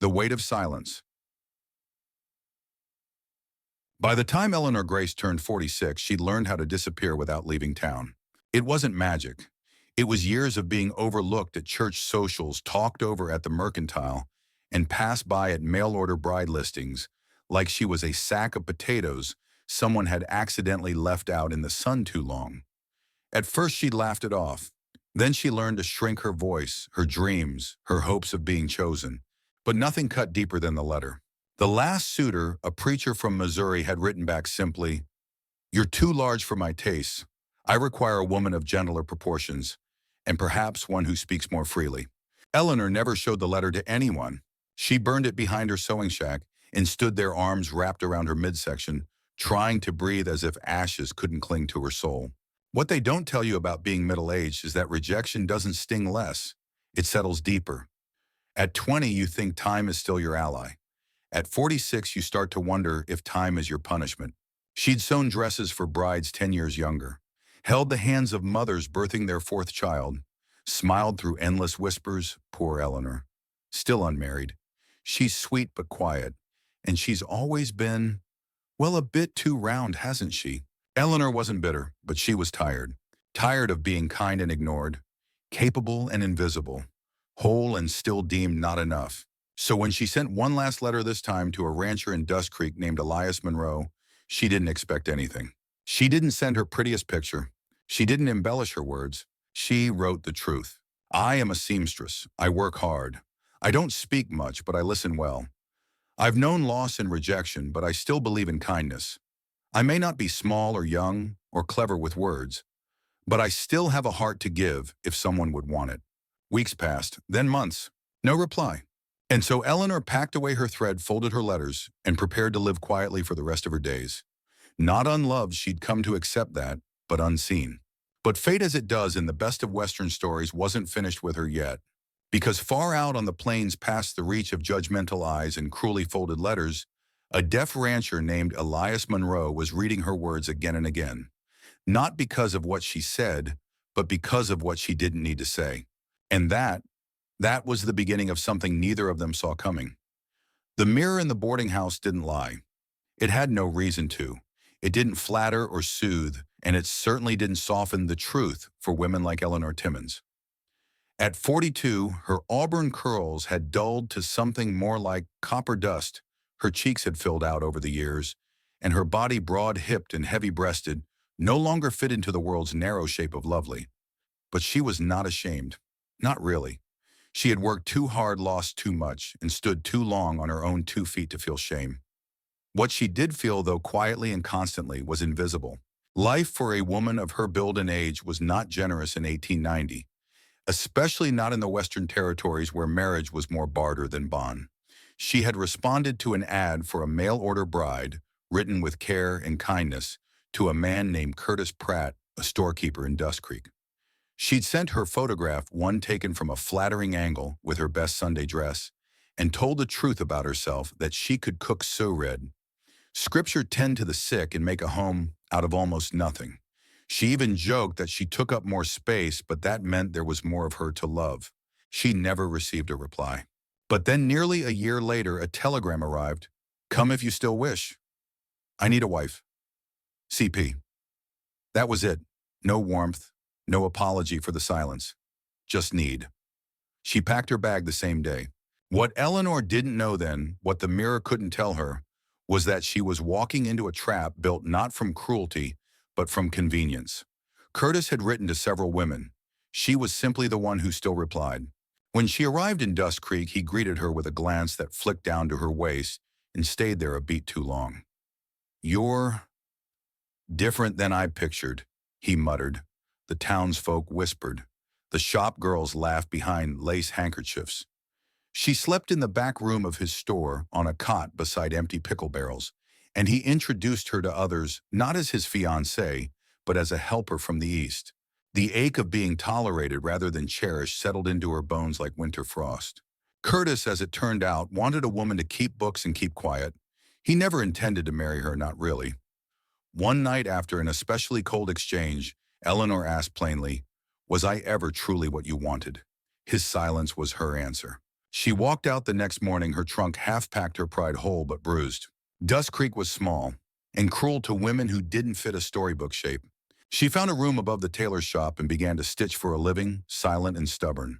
The weight of silence. By the time Eleanor Grace turned 46, she'd learned how to disappear without leaving town. It wasn't magic. It was years of being overlooked at church socials, talked over at the mercantile, and passed by at mail-order bride listings like she was a sack of potatoes someone had accidentally left out in the sun too long. At first, she laughed it off. Then she learned to shrink her voice, her dreams, her hopes of being chosen. But nothing cut deeper than the letter. The last suitor, a preacher from Missouri, had written back simply, "You're too large for my tastes. I require a woman of gentler proportions, and perhaps one who speaks more freely." Eleanor never showed the letter to anyone. She burned it behind her sewing shack and stood there, arms wrapped around her midsection, trying to breathe as if ashes couldn't cling to her soul. What they don't tell you about being middle-aged is that rejection doesn't sting less. It settles deeper. At 20, you think time is still your ally. At 46, you start to wonder if time is your punishment. She'd sewn dresses for brides 10 years younger, held the hands of mothers birthing their fourth child, smiled through endless whispers. Poor Eleanor. Still unmarried. She's sweet but quiet, and she's always been, well, a bit too round, hasn't she? Eleanor wasn't bitter, but she was tired. Tired of being kind and ignored, capable and invisible, whole and still deemed not enough. So when she sent one last letter, this time to a rancher in Dust Creek named Elias Monroe, she didn't expect anything. She didn't send her prettiest picture. She didn't embellish her words. She wrote the truth. "I am a seamstress. I work hard. I don't speak much, but I listen well. I've known loss and rejection, but I still believe in kindness. I may not be small or young or clever with words, but I still have a heart to give if someone would want it." Weeks passed, then months. No reply. And so Eleanor packed away her thread, folded her letters, and prepared to live quietly for the rest of her days. Not unloved, she'd come to accept that, but unseen. But fate, as it does in the best of Western stories, wasn't finished with her yet. Because far out on the plains, past the reach of judgmental eyes and cruelly folded letters, a deaf rancher named Elias Monroe was reading her words again and again. Not because of what she said, but because of what she didn't need to say. And that was the beginning of something neither of them saw coming. The mirror in the boarding house didn't lie. It had no reason to. It didn't flatter or soothe, and it certainly didn't soften the truth for women like Eleanor Timmons. At 42, her auburn curls had dulled to something more like copper dust. Her cheeks had filled out over the years, and her body, broad-hipped and heavy-breasted, no longer fit into the world's narrow shape of lovely. But she was not ashamed. Not really. She had worked too hard, lost too much, and stood too long on her own 2 feet to feel shame. What she did feel, though quietly and constantly, was invisible. Life for a woman of her build and age was not generous in 1890, especially not in the Western territories where marriage was more barter than bond. She had responded to an ad for a mail-order bride, written with care and kindness, to a man named Curtis Pratt, a storekeeper in Dust Creek. She'd sent her photograph, one taken from a flattering angle with her best Sunday dress, and told the truth about herself, that she could cook so red. Scripture, tend to the sick and make a home out of almost nothing. She even joked that she took up more space, but that meant there was more of her to love. She never received a reply. But then nearly a year later, a telegram arrived. "Come if you still wish. I need a wife. CP." That was it. No warmth, no apology for the silence. Just need. She packed her bag the same day. What Eleanor didn't know then, what the mirror couldn't tell her, was that she was walking into a trap built not from cruelty, but from convenience. Curtis had written to several women. She was simply the one who still replied. When she arrived in Dust Creek, he greeted her with a glance that flicked down to her waist and stayed there a beat too long. "You're different than I pictured," he muttered. The townsfolk whispered. The shop girls laughed behind lace handkerchiefs. She slept in the back room of his store on a cot beside empty pickle barrels, and he introduced her to others not as his fiancée, but as a helper from the East. The ache of being tolerated rather than cherished settled into her bones like winter frost. Curtis, as it turned out, wanted a woman to keep books and keep quiet. He never intended to marry her, not really. One night after an especially cold exchange, Eleanor asked plainly, "Was I ever truly what you wanted?" His silence was her answer. She walked out the next morning, her trunk half-packed, her pride whole but bruised. Dust Creek was small and cruel to women who didn't fit a storybook shape. She found a room above the tailor's shop and began to stitch for a living, silent and stubborn.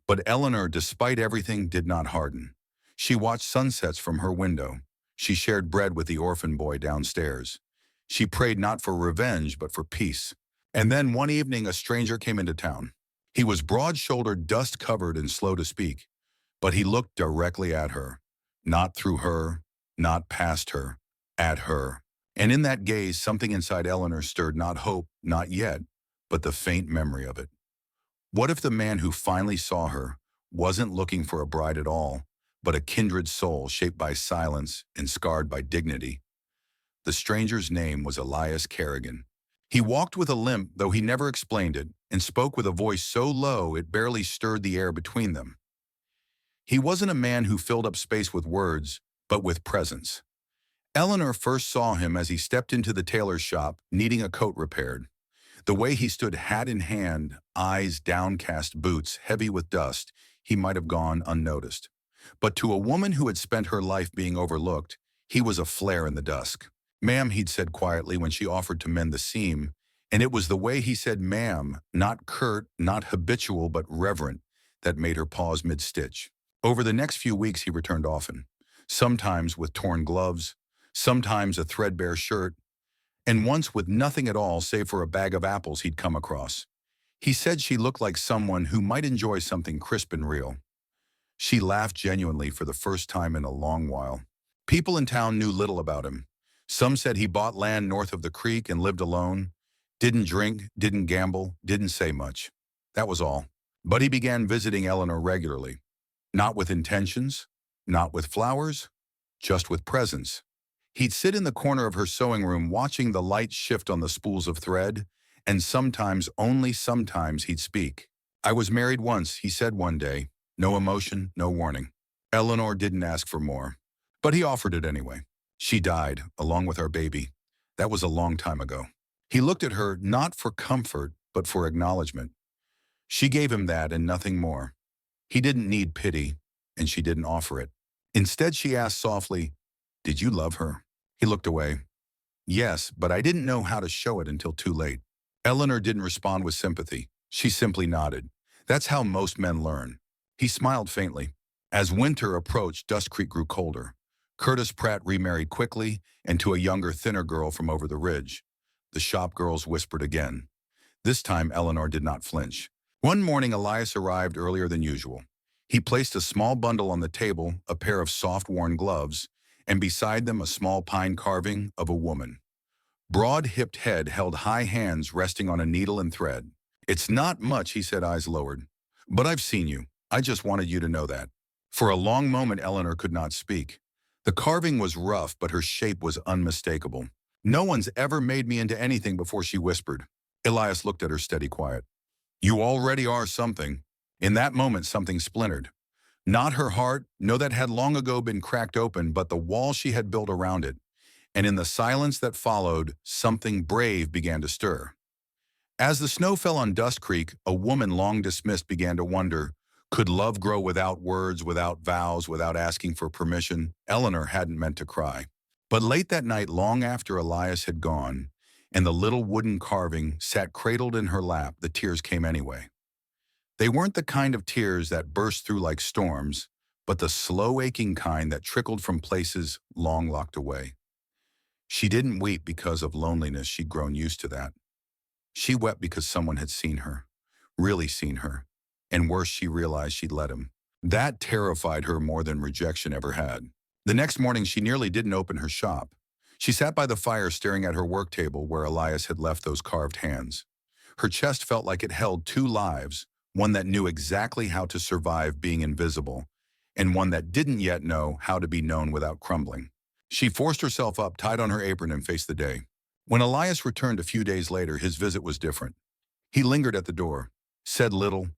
But Eleanor, despite everything, did not harden. She watched sunsets from her window. She shared bread with the orphan boy downstairs. She prayed not for revenge, but for peace. And then one evening, a stranger came into town. He was broad-shouldered, dust-covered, and slow to speak. But he looked directly at her. Not through her, not past her, at her. And in that gaze, something inside Eleanor stirred, not hope, not yet, but the faint memory of it. What if the man who finally saw her wasn't looking for a bride at all, but a kindred soul shaped by silence and scarred by dignity? The stranger's name was Elias Kerrigan. He walked with a limp, though he never explained it, and spoke with a voice so low it barely stirred the air between them. He wasn't a man who filled up space with words, but with presence. Eleanor first saw him as he stepped into the tailor's shop, needing a coat repaired. The way he stood hat in hand, eyes downcast, boots heavy with dust, he might have gone unnoticed. But to a woman who had spent her life being overlooked, he was a flare in the dusk. "Ma'am," he'd said quietly when she offered to mend the seam, and it was the way he said ma'am, not curt, not habitual, but reverent, that made her pause mid-stitch. Over the next few weeks he returned often, sometimes with torn gloves, sometimes a threadbare shirt, and once with nothing at all save for a bag of apples he'd come across. He said she looked like someone who might enjoy something crisp and real. She laughed genuinely for the first time in a long while. People in town knew little about him. Some said he bought land north of the creek and lived alone, didn't drink, didn't gamble, didn't say much. That was all. But he began visiting Eleanor regularly. Not with intentions, not with flowers, just with presence. He'd sit in the corner of her sewing room watching the light shift on the spools of thread, and sometimes, only sometimes, he'd speak. "I was married once," he said one day. No emotion, no warning. Eleanor didn't ask for more, but he offered it anyway. "She died, along with our baby. That was a long time ago." He looked at her not for comfort, but for acknowledgement. She gave him that and nothing more. He didn't need pity, and she didn't offer it. Instead, she asked softly, "Did you love her?" He looked away. "Yes, but I didn't know how to show it until too late." Eleanor didn't respond with sympathy. She simply nodded. That's how most men learn. He smiled faintly. As winter approached, Dust Creek grew colder. Curtis Pratt remarried quickly, and to a younger, thinner girl from over the ridge. The shop girls whispered again. This time, Eleanor did not flinch. One morning, Elias arrived earlier than usual. He placed a small bundle on the table, a pair of soft, worn gloves, and beside them a small pine carving of a woman. Broad-hipped head held high hands resting on a needle and thread. "It's not much," he said, eyes lowered. "But I've seen you. I just wanted you to know that." For a long moment, Eleanor could not speak. The carving was rough, but her shape was unmistakable. "No one's ever made me into anything before," she whispered. Elias looked at her, steady quiet. "You already are something." In that moment, something splintered. Not her heart, no, that had long ago been cracked open, but the wall she had built around it. And in the silence that followed, something brave began to stir. As the snow fell on Dust Creek, a woman long dismissed began to wonder, could love grow without words, without vows, without asking for permission? Eleanor hadn't meant to cry. But late that night, long after Elias had gone, and the little wooden carving sat cradled in her lap, the tears came anyway. They weren't the kind of tears that burst through like storms, but the slow aching kind that trickled from places long locked away. She didn't weep because of loneliness, she'd grown used to that. She wept because someone had seen her, really seen her, and worse, she realized she'd let him. That terrified her more than rejection ever had. The next morning, she nearly didn't open her shop. She sat by the fire staring at her work table where Elias had left those carved hands. Her chest felt like it held two lives, one that knew exactly how to survive being invisible, and one that didn't yet know how to be known without crumbling. She forced herself up, tied on her apron, and faced the day. When Elias returned a few days later, his visit was different. He lingered at the door, said little,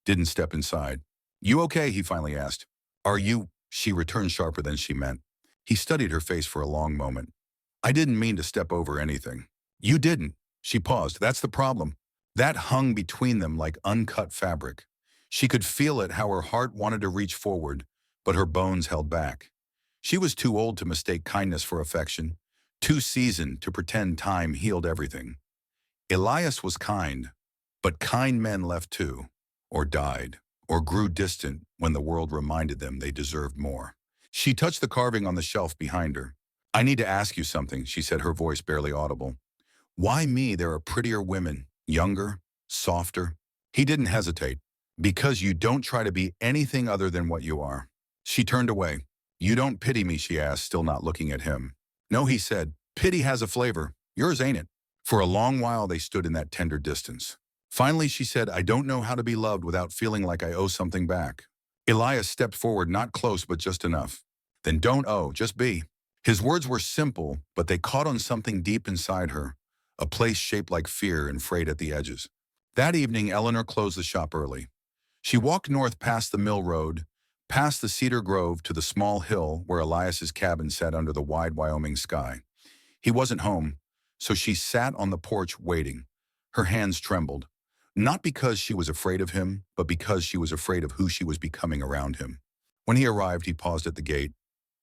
didn't step inside. "You okay?" he finally asked. "Are you?" She returned sharper than she meant. He studied her face for a long moment. "I didn't mean to step over anything." "You didn't." She paused. "That's the problem." That hung between them like uncut fabric. She could feel it, how her heart wanted to reach forward, but her bones held back. She was too old to mistake kindness for affection, too seasoned to pretend time healed everything. Elias was kind, but kind men left too, or died, or grew distant when the world reminded them they deserved more. She touched the carving on the shelf behind her. "I need to ask you something," she said, her voice barely audible. "Why me? There are prettier women, younger, softer." He didn't hesitate. "Because you don't try to be anything other than what you are." She turned away. "You don't pity me?" she asked, still not looking at him. "No," he said. "Pity has a flavor. Yours ain't it." For a long while they stood in that tender distance. Finally she said, "I don't know how to be loved without feeling like I owe something back." Elias stepped forward, not close, but just enough. "Then don't owe, just be." His words were simple, but they caught on something deep inside her, a place shaped like fear and frayed at the edges. That evening, Eleanor closed the shop early. She walked north past the mill road, past the cedar grove to the small hill where Elias's cabin sat under the wide Wyoming sky. He wasn't home, so she sat on the porch waiting. Her hands trembled, not because she was afraid of him, but because she was afraid of who she was becoming around him. When he arrived, he paused at the gate,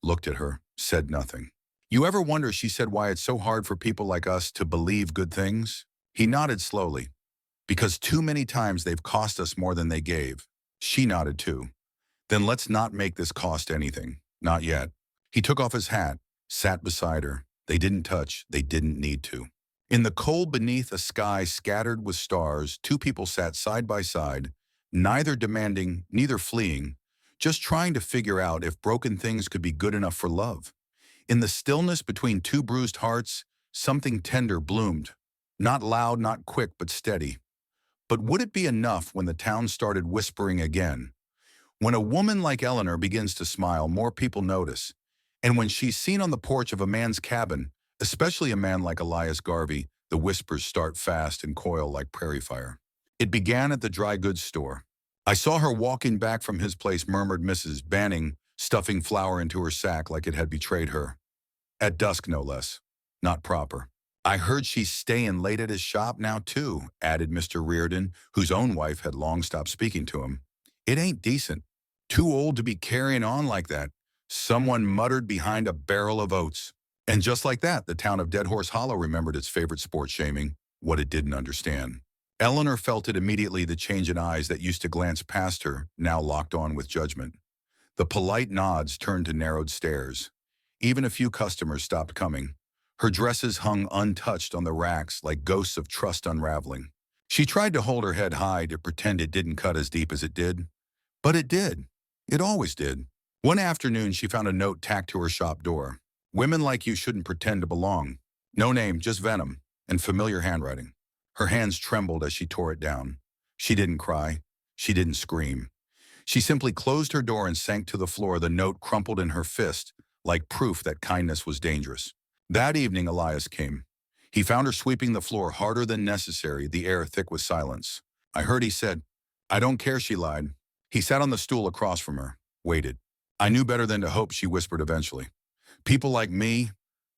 looked at her, said nothing. "You ever wonder," she said, "why it's so hard for people like us to believe good things?" He nodded slowly. "Because too many times they've cost us more than they gave." She nodded too. "Then let's not make this cost anything. Not yet." He took off his hat, sat beside her. They didn't touch. They didn't need to. In the cold beneath a sky scattered with stars, two people sat side by side, neither demanding, neither fleeing, just trying to figure out if broken things could be good enough for love. In the stillness between two bruised hearts, something tender bloomed. Not loud, not quick, but steady. But would it be enough when the town started whispering again? When a woman like Eleanor begins to smile, more people notice. And when she's seen on the porch of a man's cabin, especially a man like Elias Garvey, the whispers start fast and coil like prairie fire. It began at the dry goods store. "I saw her walking back from his place," murmured Mrs. Banning, stuffing flour into her sack like it had betrayed her. "At dusk, no less. Not proper." "I heard she's staying late at his shop now, too," added Mr. Reardon, whose own wife had long stopped speaking to him. "It ain't decent. Too old to be carrying on like that," someone muttered behind a barrel of oats. And just like that, the town of Dead Horse Hollow remembered its favorite sport shaming, what it didn't understand. Eleanor felt it immediately, the change in eyes that used to glance past her, now locked on with judgment. The polite nods turned to narrowed stares. Even a few customers stopped coming. Her dresses hung untouched on the racks like ghosts of trust unraveling. She tried to hold her head high to pretend it didn't cut as deep as it did. But it did. It always did. One afternoon, she found a note tacked to her shop door. "Women like you shouldn't pretend to belong." No name, just venom, and familiar handwriting. Her hands trembled as she tore it down. She didn't cry. She didn't scream. She simply closed her door and sank to the floor, the note crumpled in her fist, like proof that kindness was dangerous. That evening, Elias came. He found her sweeping the floor harder than necessary, the air thick with silence. "I heard," he said. "I don't care," she lied. He sat on the stool across from her, waited. "I knew better than to hope," she whispered eventually. "People like me,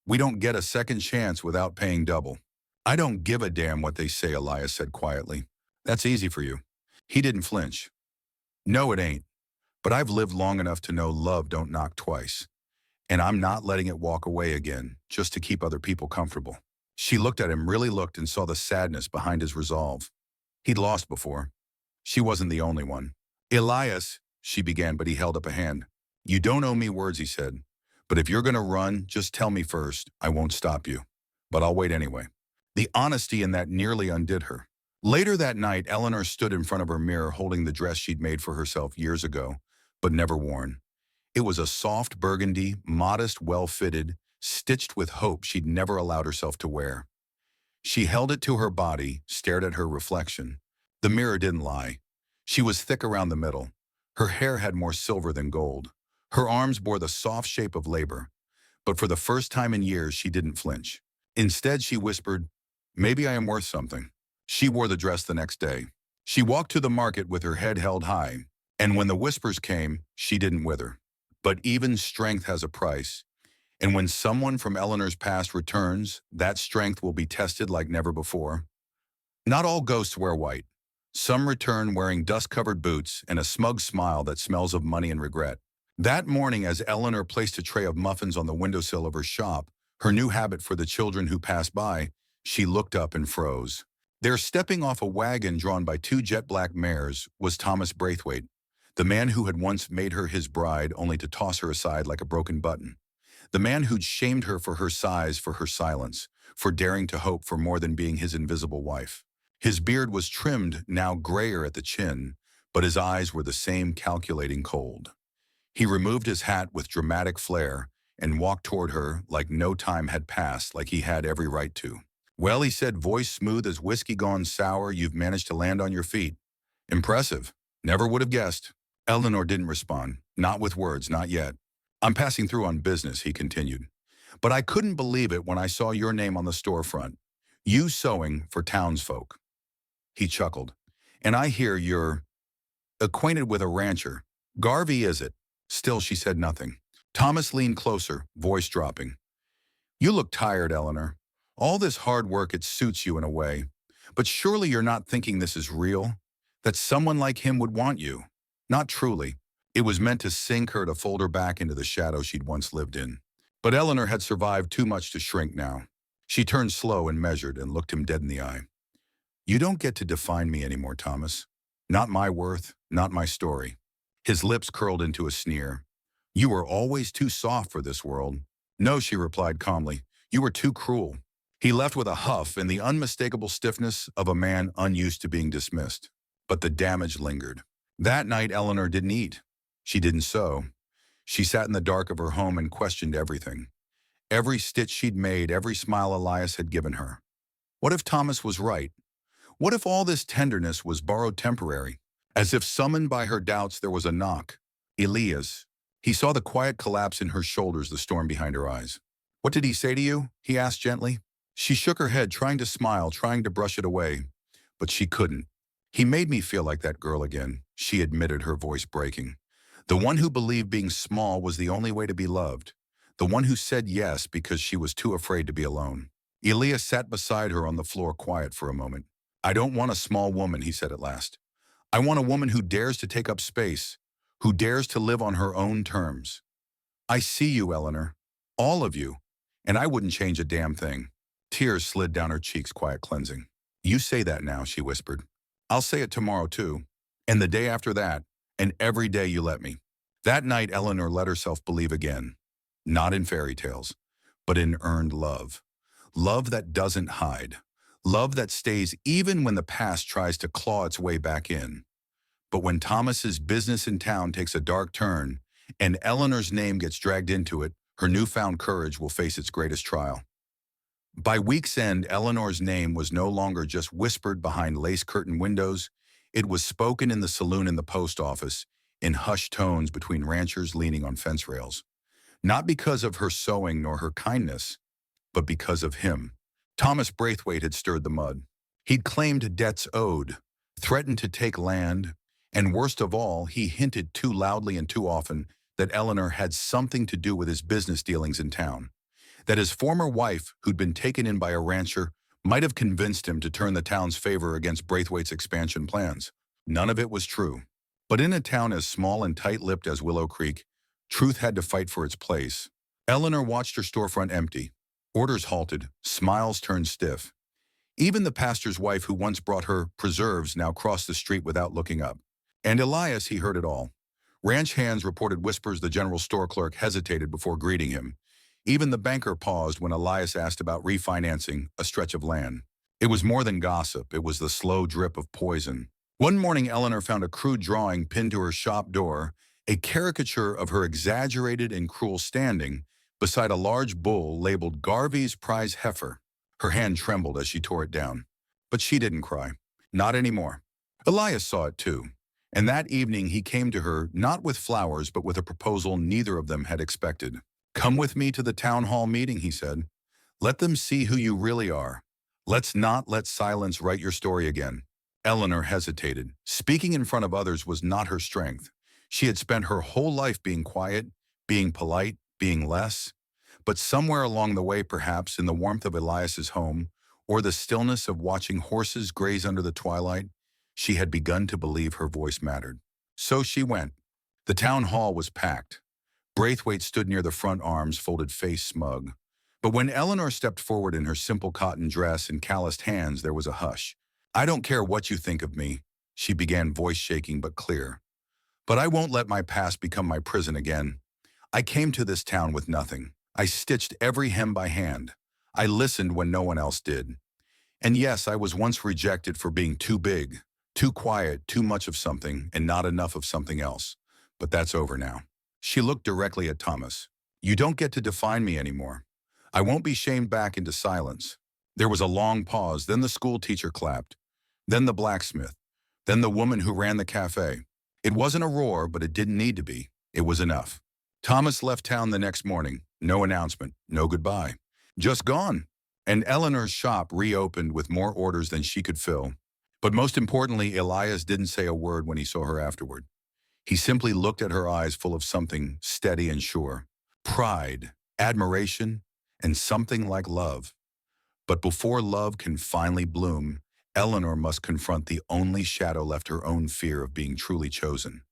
we don't get a second chance without paying double." "I don't give a damn what they say," Elias said quietly. "That's easy for you." He didn't flinch. "No, it ain't. But I've lived long enough to know love don't knock twice. And I'm not letting it walk away again, just to keep other people comfortable." She looked at him, really looked, and saw the sadness behind his resolve. He'd lost before. She wasn't the only one. "Elias," she began, but he held up a hand. "You don't owe me words," he said. "But if you're going to run, just tell me first. I won't stop you. But I'll wait anyway." The honesty in that nearly undid her. Later that night, Eleanor stood in front of her mirror holding the dress she'd made for herself years ago, but never worn. It was a soft burgundy, modest, well-fitted, stitched with hope she'd never allowed herself to wear. She held it to her body, stared at her reflection. The mirror didn't lie. She was thick around the middle. Her hair had more silver than gold. Her arms bore the soft shape of labor. But for the first time in years, she didn't flinch. Instead, she whispered, "Maybe I am worth something." She wore the dress the next day. She walked to the market with her head held high. And when the whispers came, she didn't wither. But even strength has a price. And when someone from Eleanor's past returns, that strength will be tested like never before. Not all ghosts wear white. Some return wearing dust-covered boots and a smug smile that smells of money and regret. That morning, as Eleanor placed a tray of muffins on the windowsill of her shop, her new habit for the children who passed by, she looked up and froze. There, stepping off a wagon drawn by two jet-black mares, was Thomas Braithwaite, the man who had once made her his bride only to toss her aside like a broken button. The man who'd shamed her for her size, for her silence, for daring to hope for more than being his invisible wife. His beard was trimmed, now grayer at the chin, but his eyes were the same calculating cold. He removed his hat with dramatic flair and walked toward her like no time had passed, like he had every right to. "Well," he said, voice smooth as whiskey gone sour, "you've managed to land on your feet. Impressive. Never would have guessed." Eleanor didn't respond. Not with words, not yet. "I'm passing through on business," he continued. "But I couldn't believe it when I saw your name on the storefront. You sewing for townsfolk." He chuckled. "And I hear you're acquainted with a rancher. Garvey, is it?" Still, she said nothing. Thomas leaned closer, voice dropping. "You look tired, Eleanor. All this hard work, it suits you in a way. But surely you're not thinking this is real? That someone like him would want you? Not truly." It was meant to sink her, to fold her back into the shadow she'd once lived in. But Eleanor had survived too much to shrink now. She turned slow and measured and looked him dead in the eye. "You don't get to define me anymore, Thomas. Not my worth, not my story." His lips curled into a sneer. "You were always too soft for this world." "No," she replied calmly. "You were too cruel." He left with a huff and the unmistakable stiffness of a man unused to being dismissed. But the damage lingered. That night, Eleanor didn't eat. She didn't sew. She sat in the dark of her home and questioned everything. Every stitch she'd made, every smile Elias had given her. What if Thomas was right? What if all this tenderness was borrowed temporary? As if summoned by her doubts, there was a knock. Elias. He saw the quiet collapse in her shoulders, the storm behind her eyes. "What did he say to you?" he asked gently. She shook her head, trying to smile, trying to brush it away. But she couldn't. "He made me feel like that girl again," she admitted, her voice breaking. "The one who believed being small was the only way to be loved. The one who said yes because she was too afraid to be alone." Elias sat beside her on the floor, quiet for a moment. "I don't want a small woman," he said at last. "I want a woman who dares to take up space, who dares to live on her own terms. I see you, Eleanor. All of you. And I wouldn't change a damn thing." Tears slid down her cheeks, quiet cleansing. "You say that now," she whispered. "I'll say it tomorrow too. And the day after that. And every day you let me." That night, Eleanor let herself believe again. Not in fairy tales, but in earned love. Love that doesn't hide. Love that stays even when the past tries to claw its way back in. But when Thomas's business in town takes a dark turn and Eleanor's name gets dragged into it, her newfound courage will face its greatest trial. By week's end, Eleanor's name was no longer just whispered behind lace-curtained windows. It was spoken in the saloon, in the post office, in hushed tones between ranchers leaning on fence rails. Not because of her sewing nor her kindness, but because of him. Thomas Braithwaite had stirred the mud. He'd claimed debts owed, threatened to take land, and worst of all, he hinted too loudly and too often that Eleanor had something to do with his business dealings in town. That his former wife, who'd been taken in by a rancher, might have convinced him to turn the town's favor against Braithwaite's expansion plans. None of it was true. But in a town as small and tight-lipped as Willow Creek, truth had to fight for its place. Eleanor watched her storefront empty. Orders halted, smiles turned stiff. Even the pastor's wife, who once brought her preserves, now crossed the street without looking up. And Elias, he heard it all. Ranch hands reported whispers. The general store clerk hesitated before greeting him. Even the banker paused when Elias asked about refinancing a stretch of land. It was more than gossip. It was the slow drip of poison. One morning, Eleanor found a crude drawing pinned to her shop door, a caricature of her exaggerated and cruel standing beside a large bull labeled Garvey's prize heifer. Her hand trembled as she tore it down. But she didn't cry. Not anymore. Elias saw it too. And that evening he came to her, not with flowers, but with a proposal neither of them had expected. "Come with me to the town hall meeting," he said. "Let them see who you really are. Let's not let silence write your story again." Eleanor hesitated. Speaking in front of others was not her strength. She had spent her whole life being quiet, being polite, being less. But somewhere along the way, perhaps in the warmth of Elias's home, or the stillness of watching horses graze under the twilight, She had begun to believe her voice mattered. So she went. The town hall was packed. Braithwaite stood near the front, arms folded, face smug. But when Eleanor stepped forward in her simple cotton dress and calloused hands, there was a hush. "I don't care what you think of me," she began, voice shaking but clear. "But I won't let my past become my prison again. I came to this town with nothing. I stitched every hem by hand. I listened when no one else did. And yes, I was once rejected for being too big, too quiet, too much of something, and not enough of something else. But that's over now." She looked directly at Thomas. "You don't get to define me anymore. I won't be shamed back into silence." There was a long pause, then the school teacher clapped. Then the blacksmith. Then the woman who ran the cafe. It wasn't a roar, but it didn't need to be. It was enough. Thomas left town the next morning. No announcement, no goodbye. Just gone. And Eleanor's shop reopened with more orders than she could fill. But most importantly, Elias didn't say a word when he saw her afterward. He simply looked at her eyes full of something steady and sure. Pride, admiration, and something like love. But before love can finally bloom, Eleanor must confront the only shadow left, her own fear of being truly chosen.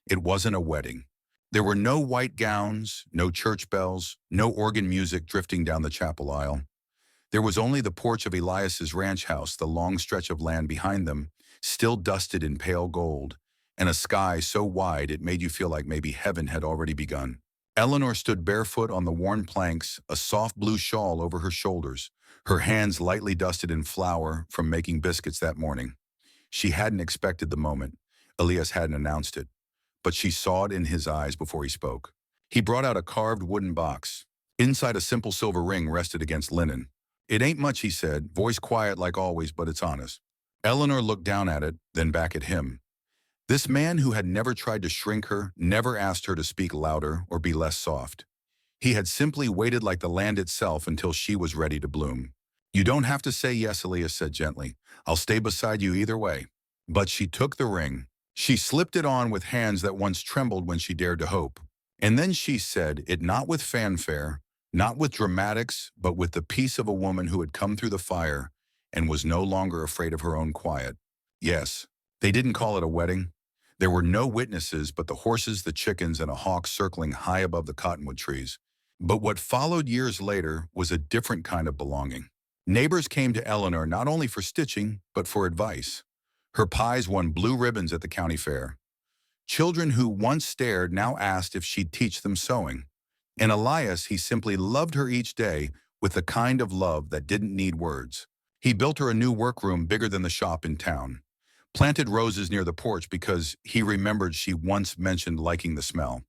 It wasn't a wedding. There were no white gowns, no church bells, no organ music drifting down the chapel aisle. There was only the porch of Elias's ranch house, the long stretch of land behind them, still dusted in pale gold, and a sky so wide it made you feel like maybe heaven had already begun. Eleanor stood barefoot on the worn planks, a soft blue shawl over her shoulders, her hands lightly dusted in flour from making biscuits that morning. She hadn't expected the moment. Elias hadn't announced it, but she saw it in his eyes before he spoke. He brought out a carved wooden box. Inside, a simple silver ring rested against linen. "It ain't much," he said, voice quiet like always, but it's honest. Eleanor looked down at it, then back at him. This man who had never tried to shrink her, never asked her to speak louder or be less soft. He had simply waited like the land itself until she was ready to bloom. "You don't have to say yes," Elias said gently. "I'll stay beside you either way." But she took the ring. She slipped it on with hands that once trembled when she dared to hope. And then she said it, not with fanfare, not with dramatics, but with the peace of a woman who had come through the fire and was no longer afraid of her own quiet. Yes, they didn't call it a wedding. There were no witnesses but the horses, the chickens, and a hawk circling high above the cottonwood trees. But what followed years later was a different kind of belonging. Neighbors came to Eleanor not only for stitching, but for advice. Her pies won blue ribbons at the county fair. Children who once stared now asked if she'd teach them sewing. And Elias, he simply loved her each day with the kind of love that didn't need words. He built her a new workroom bigger than the shop in town, planted roses near the porch because he remembered she once mentioned liking the smell.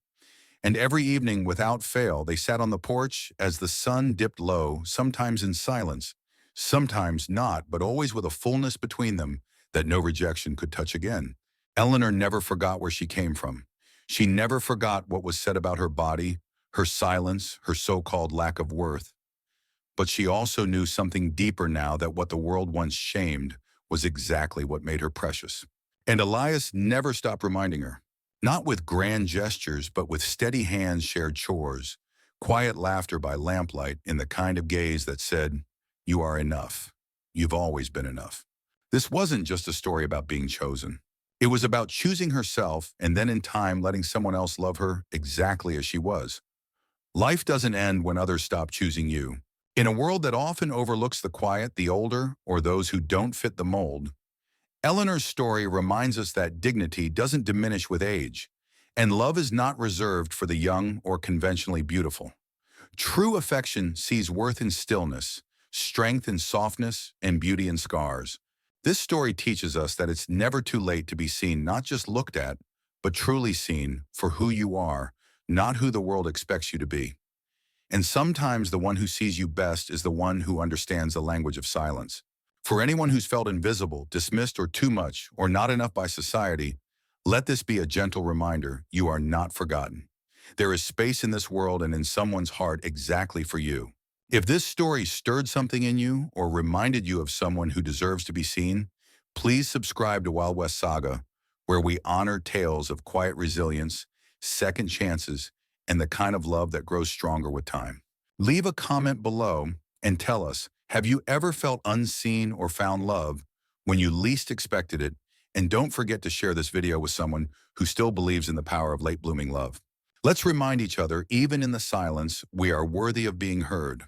And every evening, without fail, they sat on the porch as the sun dipped low, sometimes in silence, sometimes not, but always with a fullness between them that no rejection could touch again. Eleanor never forgot where she came from. She never forgot what was said about her body, her silence, her so-called lack of worth. But she also knew something deeper now, that what the world once shamed was exactly what made her precious. And Elias never stopped reminding her. Not with grand gestures, but with steady hands, shared chores, quiet laughter by lamplight, in the kind of gaze that said, "You are enough. You've always been enough." This wasn't just a story about being chosen. It was about choosing herself and then in time letting someone else love her exactly as she was. Life doesn't end when others stop choosing you. In a world that often overlooks the quiet, the older, or those who don't fit the mold, Eleanor's story reminds us that dignity doesn't diminish with age, and love is not reserved for the young or conventionally beautiful. True affection sees worth in stillness, strength in softness, and beauty in scars. This story teaches us that it's never too late to be seen, not just looked at, but truly seen for who you are, not who the world expects you to be. And sometimes the one who sees you best is the one who understands the language of silence. For anyone who's felt invisible, dismissed, or too much, or not enough by society, let this be a gentle reminder: you are not forgotten. There is space in this world and in someone's heart exactly for you. If this story stirred something in you or reminded you of someone who deserves to be seen, please subscribe to Wild West Saga, where we honor tales of quiet resilience, second chances, and the kind of love that grows stronger with time. Leave a comment below and tell us, have you ever felt unseen or found love when you least expected it? And don't forget to share this video with someone who still believes in the power of late blooming love. Let's remind each other, even in the silence, we are worthy of being heard.